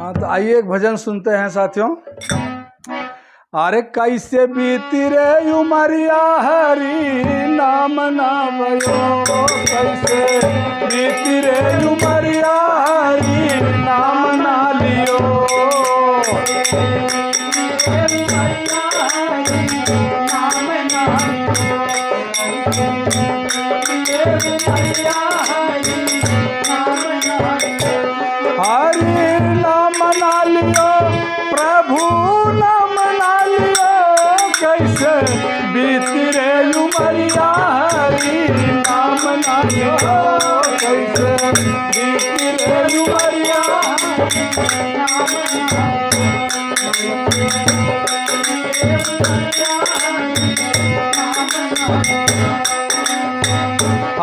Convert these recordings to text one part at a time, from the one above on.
हाँ तो आइए एक भजन सुनते हैं साथियों। अरे कैसे बीती रे उमरिया हरी नाम ना भयो, कैसे बीती रे उमरिया हरी नाम ना लियो। हरि नाम ना लियो प्रभु नाम ना लियो, कैसे बीती रे उमरिया हरि नाम ना लियो, कैसे बीती रे उमरिया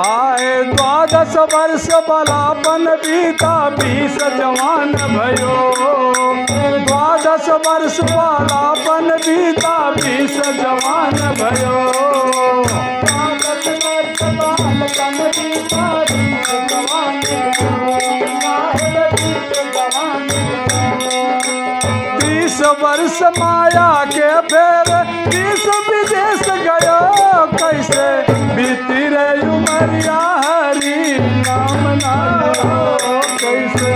आए 12 वर्ष बलापन बीता 20 जवान भयो, 12 वर्ष बलापन बीता 20 जवान भयो। 12 वर्ष बालपन बीता 20 जवान भयो। 30 वर्ष माया के फेर 30 विदेश गयो, कैसे बीती रे उमरिया हरि नाम ना लियो, कैसे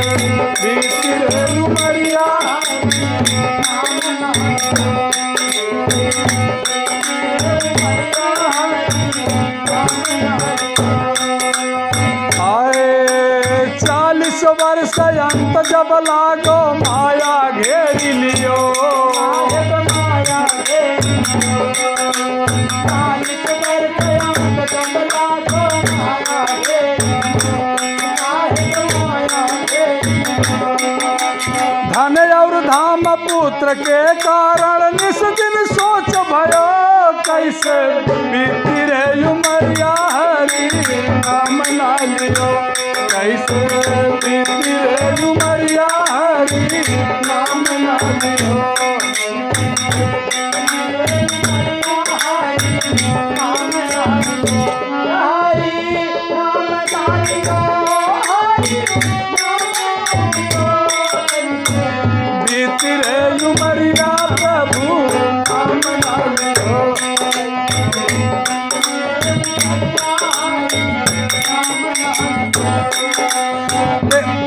बीती रे उमरिया आए 40 वर्ष अंत जब लागो माया घेर लियो, माया घेर धन और धाम पुत्र के कारण निस दिन सोच भयो, कैसे बीती रे उमरिया हरि नाम ना लियो, कैसे बीती रे उमरिया हरि नाम ना लियो। बीती रे उमरिया प्रभु नाम ना लियो।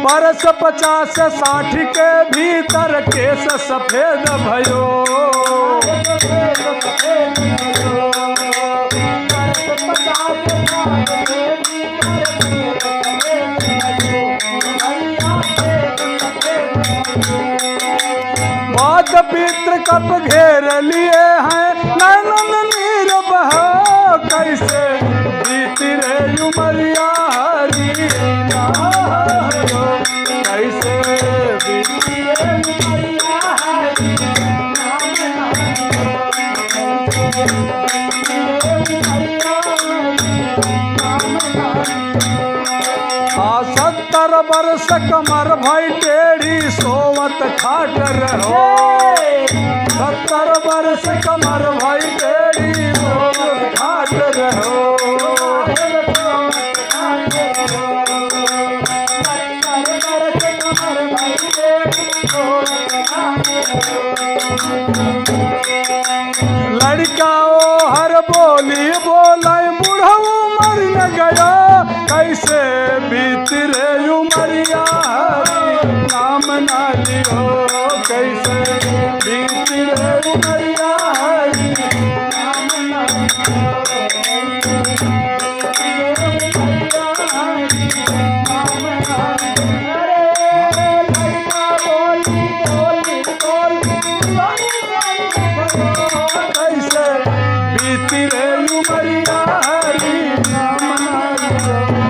बरस 50-60 के भीतर केस सफेद भयो, वाद पितृ कप घेर लिए हैं नैनन नीर बहो, कैसे बीती रे उमरिया हरि नाम लियो, कैसे बीती रे उमरिया हरि नाम। 70 वर्ष कमर भई टेढ़ी सोवत खाट रहो, 70 वर्ष कमर भई टेढ़ी सोवत खाट रहो। लड़का ओ हर बोली बोलाई बुढ़ऊ मर न गया, कैसे बीती रे उमरिया हरि नाम ना लियो, कैसे बीती रे उमरिया हरि नाम ना बीती रे उमरिया हरि नाम ना लियो।